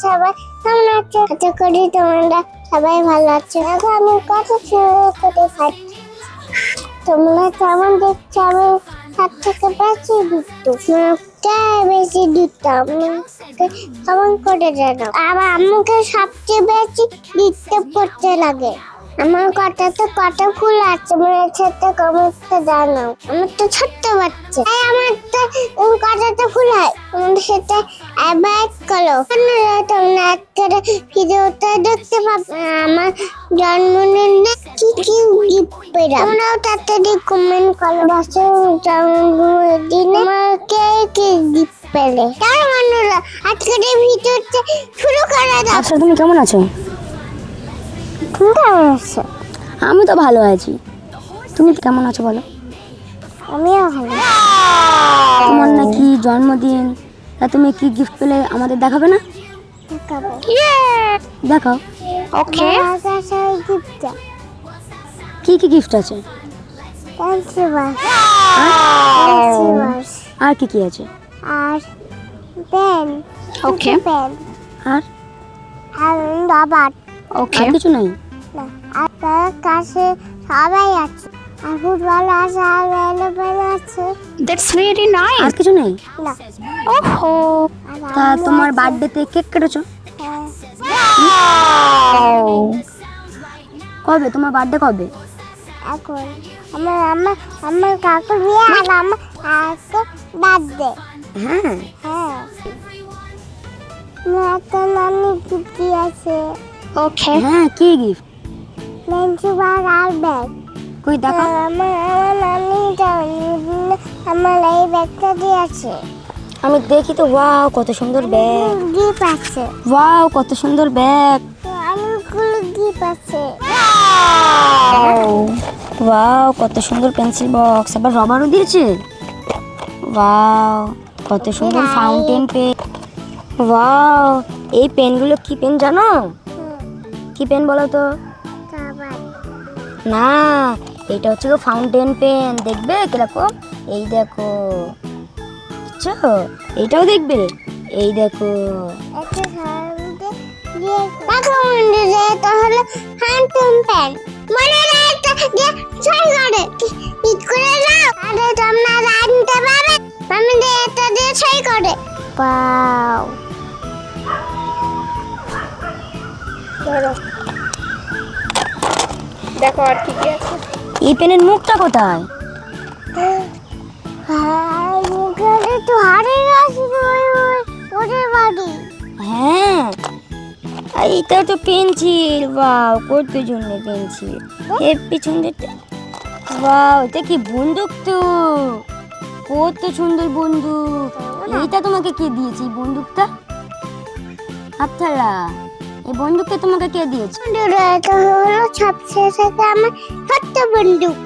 সবাই কেমন আছো? আশা করি তোমরা সবাই ভালো আছো। এখন আমি কত সুন্দর করে খাচ্ছি। তোমরা কেমন দেখছো? আমি সব থেকে বেশি দুধ বেশি দুধ কেমন করে জানো? আবার আমাকে সবচেয়ে বেশি দিতে পড়তে লাগে। আমার কথা তো কত ফুল আছে, মনে সাথে কমতে জানো। আমার তো ছোট্ট বাচ্চা, তাই আমার তো কথাটা ফুল হয়। আমাদের সাথে অ্যাবাইড করো। তোমরা আজকের ভিডিওটা দেখতে পাবে। আমার জন্মদিনে কি কি গিফট পেলাম তোমরাও তাড়াতাড়ি কমেন্ট করো। বাসের জন্মদিনে আমাকে কি গিফট পেলে। তার বন্ধুরা আজকের এই ভিডিওটা শুরু করা যাক। আচ্ছা, তুমি কেমন আছো? কেমন আছো? আমি তো ভালো আছি। তুমি কেমন আছো বলো? আমিও ভালো। তোমার নাকি জন্মদিন, তা তুমি কি গিফট পেলে আমাদের দেখাবে না? দেখাও। ওকে। গিফট কি কি গিফট আছে? আর কি কি আছে? আর পেন। ওকে। পেন আর আর রবার। ওকে। আর কিছু নাই? না, আর তার কাছে সবাই আছে। আর ফুটবল আছে, আর ভলিবল আছে। দ্যাটস ভেরি আর নাইস। কিছু নেই? না। ওহো। আর তা আম্মু তোমার আছে। বার্থডেতে কেক কেটেছো? হ্যাঁ, কবে? তোমার বার্থডে কবে? এখন আমার কাকুর বিয়ে আর আমার কাকুর বার্থডে। হ্যাঁ। হ্যাঁ, আমার তো নানি গিফট দিয়েছে। ওকে। হ্যাঁ, কি গিফট? লেন্সু বার আর ব্যাগ। কই দেখাও। আমার নানি জন্মদিনে আমার এই ব্যাগটা দিয়েছে। আমি দেখি তো। ওয়াও, কত সুন্দর ব্যাগ। গিফট আছে। ওয়াও, কত সুন্দর ব্যাগ। অনেকগুলো গিফট আছে। ওয়াও, কত সুন্দর পেন্সিল বক্স। আবার রবারও দিয়েছে। ওয়াও, কত সুন্দর ফাউন্টেন পেন। ওয়াও, এই পেনগুলো কি পেন জানো? কি পেন বলো তো? তারপর না, এটা হচ্ছে ফাউন্টেন পেন। দেখবে কিরকম? এই দেখো, বুঝছো? এইটাও দেখবে। এই দেখো। একটা সামনে দিয়ে দেখো মন্দিরে তাহলে ফাউন্টেন পেন মনে রাখতে যে ছয় করে ঠিক করে নাও। আরে তোমরা জানতে পারবে আমি এটা দিয়ে ছয় করে। ওয়াও, দেখো আর কি কি আছে। এই পেনের মুখটা কোথায়? হ্যাঁ মুখে তো হারিয়ে গেছে। ওদের বাড়ি। হ্যাঁ, আর এটা তো পেন্সিল। ওয়াও, করতে জন্য পেন্সিল। এর পিছন দিতে। ওয়াও, এটা কি বন্দুক? তো কত সুন্দর বন্দুক। এইটা তোমাকে কে দিয়েছে? এই বন্দুকটা আচ্ছা, এই বন্দুকটা তোমাকে কে দিয়েছে? বন্ধুরা এটা হলো সবচেয়ে থেকে আমার ছোট্ট বন্দুক।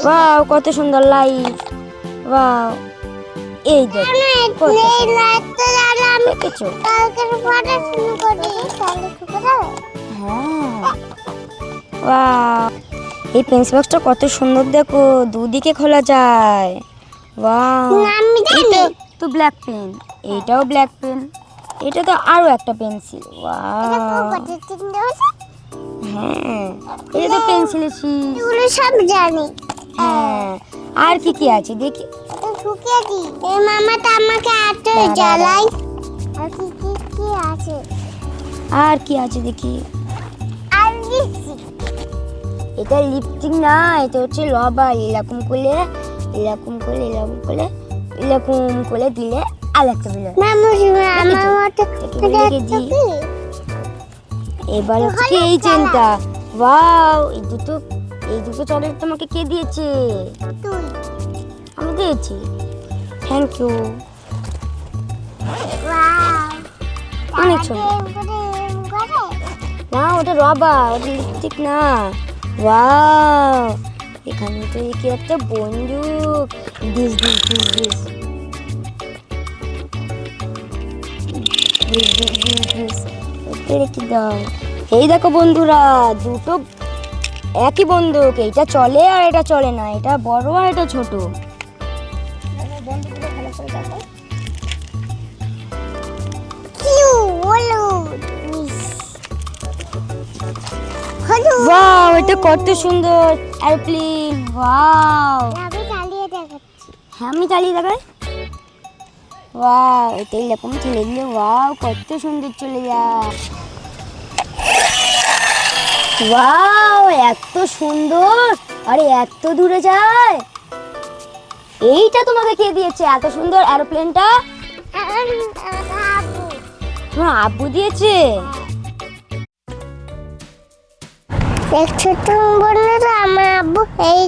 ওয়াও, কত সুন্দর লাইট। ওয়াও, এই দেখো কত এই সুন্দর। লাইটটা জ্বালা আমি দেখেছো? কালকে পড়াশোনা করি। তাহলে ঠিক আছে? হ্যাঁ। ওয়াও, এই পেন্সিল বক্সটা কত সুন্দর। দেখো, দুদিকে খোলা যায়। ওয়াও, না, আমি জানি। এটা তো ব্ল্যাক পেন। এইটাও ব্ল্যাক পেন। এটা তো আরো একটা পেন্সিল। ওয়াও, হ্যাঁ, এটা তো পেন্সিলের শীট। এগুলো সব জানি। হ্যাঁ, আর কি কি আছে দেখি? এটা শুকিয়ে দিই। এই মামাটা আমাকে এত জ্বালাই। আর কি কি কি আছে? আর কি আছে দেখি? আর লিপস্টিক। এটা লিপস্টিক না, এটা হচ্ছে রবার। এরকম করে এরকম করে এরকম করে এরকম করে দিলে আর একটা বেরোয়। মামু আমার মতো রেখেছি। এবার হচ্ছে কি এই চেনটা। ওয়াও, এই দুটো চকলেট তোমাকে কে দিয়েছে? তুই। আমি দিয়েছি। Thank you. ওয়াও, অনেক সুন্দর। না, ওটা রবার, ওটা লিপস্টিক না। ওয়াও, এখানে তো দেখি একটা বন্দুক। This this this this this this this this এটা রেখে দাও। এই দেখো বন্ধুরা, দুটো একই বন্দুক। এইটা চলে আর এটা চলে না। এটা বড় আর এটা ছোট। বন্ধুগুলো ভালো করে দেখো। এটা কত সুন্দর এরোপ্লেন। ওয়াও, আমি চালিয়ে দেখাচ্ছি। হ্যাঁ আমি চালিয়ে দেখাই। ওয়াও, এটা এরকম ঠেলে দিলে ওয়াও কত সুন্দর চলে যায়। ওয়াও, এত সুন্দর, আরে এত দূরে যায়। এইটা তোমাকে কে দিয়েছে এত সুন্দর এরোপ্লেনটা? আব্বু। তোমার আব্বু দিয়েছে? দেখছো তো বন্ধুরা, আমার আব্বু এই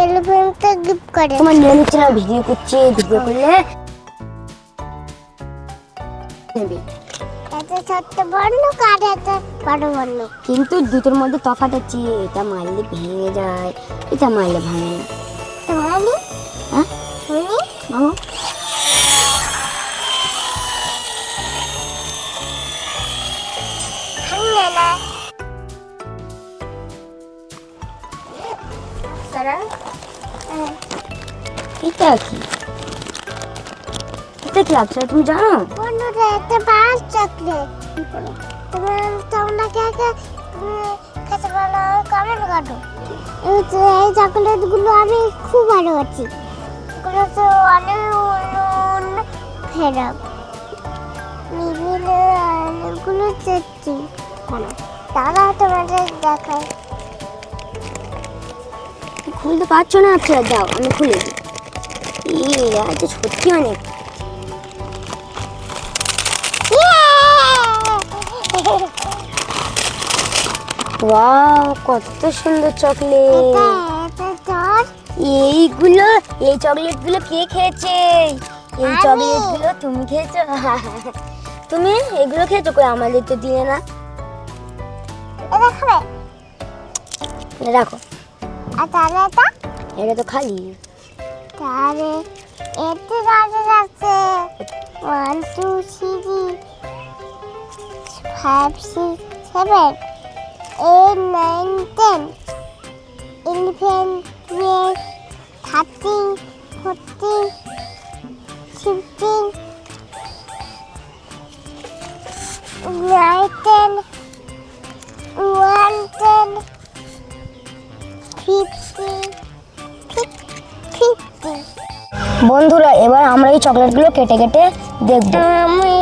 এলিফ্যান্টটা গিফট করে। তোমার নিয়ে নিচ্ছে না, ভিডিও করছে, ভিডিও করলে নেবে। এত ছোট্ট বন্ধুক আর এত বড় বন্ধুক। কিন্তু দুটোর মধ্যে তফাৎ আছে, এটা মারলে ভেঙে যায়, এটা মারলে ভাঙে না। তোমারই হ্যাঁ মামা, ভাঙবে না। এটা কি? এটা কি লাগছে তুমি জানো? বন্ধুরা, এটা পাঁচ চকলেট। তোমরা কে কে খেতে পারো কমেন্ট করো। এই চকলেট গুলো আমি খুব ভালোবাসি। এগুলো তো অনেক ফেরাম অনেকগুলো চেয়েছি। তারা তোমাদের দেখায়। খুলতে পারছো না? আচ্ছা দাও আমি খুলে দিই। এটা সত্যি অনেক। ওয়াও, কত সুন্দর চকলেট। এইগুলো, এই চকলেটগুলো কে খেয়েছে? এই আমি। চকলেটগুলো তুমি খেয়েছো? তুমি এগুলো খেয়েছো? কই আমাদের তো দিলে না। এটা খাবে? রাখো, আর তাহলে এটা তো খালি। তাহলে এতে রাজা যাচ্ছে 1 2 3 5 6 7 8 9 10 11 12 13 14 15 9 10 1 10 15 50। বন্ধুরা, এবার আমরা এই চকলেটগুলো কেটে কেটে দেখবো। আমি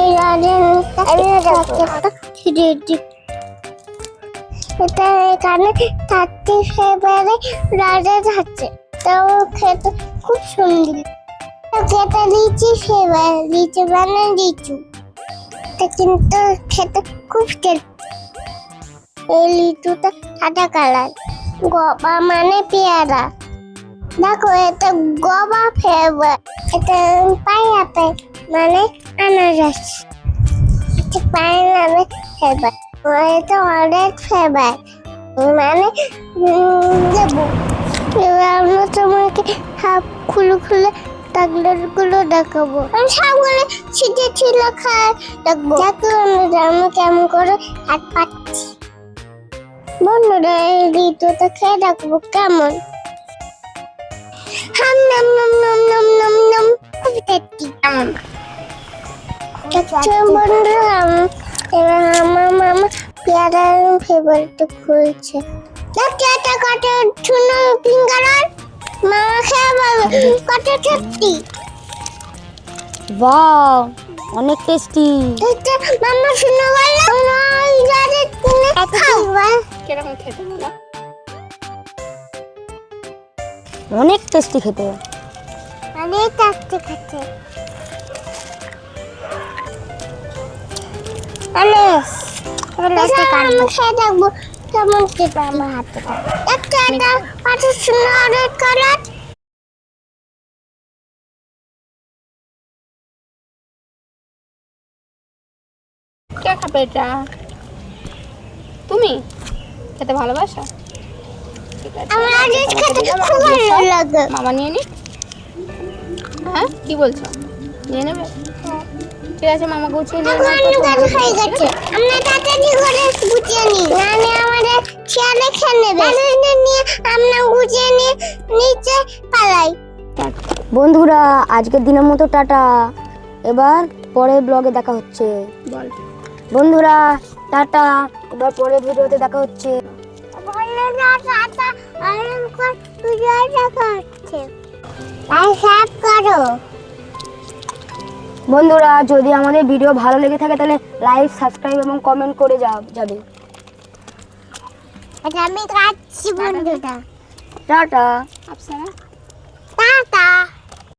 এটা এখানে 30 ফেব্রুয়ারি রাজা যাচ্ছে, তাও খেতে খুব সুন্দর। খেতে লিচি ফেভার, লিচু মানে লিচু, এটা কিন্তু খেতে খুব টেস্টি। এই লিচুটা সাদা কালার, গবা মানে পেয়ারা। দেখো এটা গবা ফেভার, এটা পাইনাপেল মানে আনারস, এটা পাইনাপেল ফেভার, এটা অরেঞ্জ ফেভার মানে লেবু। এবার আমরা তোমাকে হাফ খুলে খুলে চকলেটগুলো দেখাবো। আমি সবগুলো ছিটে ছিলে খায় দেখবো। দেখো আমি কেমন করে হাত পাচ্ছি। বন্ধুরা, এই ঋতুটা খেয়ে দেখবো কেমন। হাম নাম নাম নাম নাম নাম নাম, খুব টেস্টি। কেমন বন্ধুরা, এবার আমার মামা পেয়ারার ফেভারিট খুলছে। একটা কত সুন্দর পিঙ্ক কালার, মামা খেয়ে বলবে কত টেস্টি। ওয়াও, অনেক টেস্টি। এটা মামা শুনে বললো ওই যাদের কিনে খাওয়া। কিরকম খেতে বলো? অনেক টেস্টি খেতে। অনেক টেস্টি খেতে। অনেক আমি খেয়ে দেখবো কেমন খেতে আমার হাতে। একটা কত সুন্দর রেড কালার। কে খাবে এটা? তুমি খেতে ভালোবাসো? ঠিক আছে, আমার আজ খেতে খুব ভালো লাগে। মামা নিয়ে নি। হ্যাঁ কি বলছো? নিয়ে নেবে? ঠিক আছে, মামা গুছিয়ে নিয়ে এখন অন্য কাজ হয়ে গেছে, আমরা তাড়াতাড়ি করে গুছিয়ে নিই, নাহলে আমাদের ছেলে খেয়ে নেবে। তাড়াতাড়ি নিয়ে আমরা গুছিয়ে নিয়ে নিচে পালাই। বন্ধুরা, আজকের দিনের মতো টাটা। এবার পরের ব্লগে দেখা হচ্ছে। বল। বন্ধুরা টাটা, এবার পরের ভিডিওতে দেখা হচ্ছে। ভালো আরাম কর পূজাটা করছে তাই সব করো। বন্ধুরা যদি আমাদের ভিডিও ভালো লেগে থাকে তাহলে লাইক সাবস্ক্রাইব এবং কমেন্ট করে যাবে। আচ্ছা আমি কাটছি বন্ধুটা। টাটা। আপসারা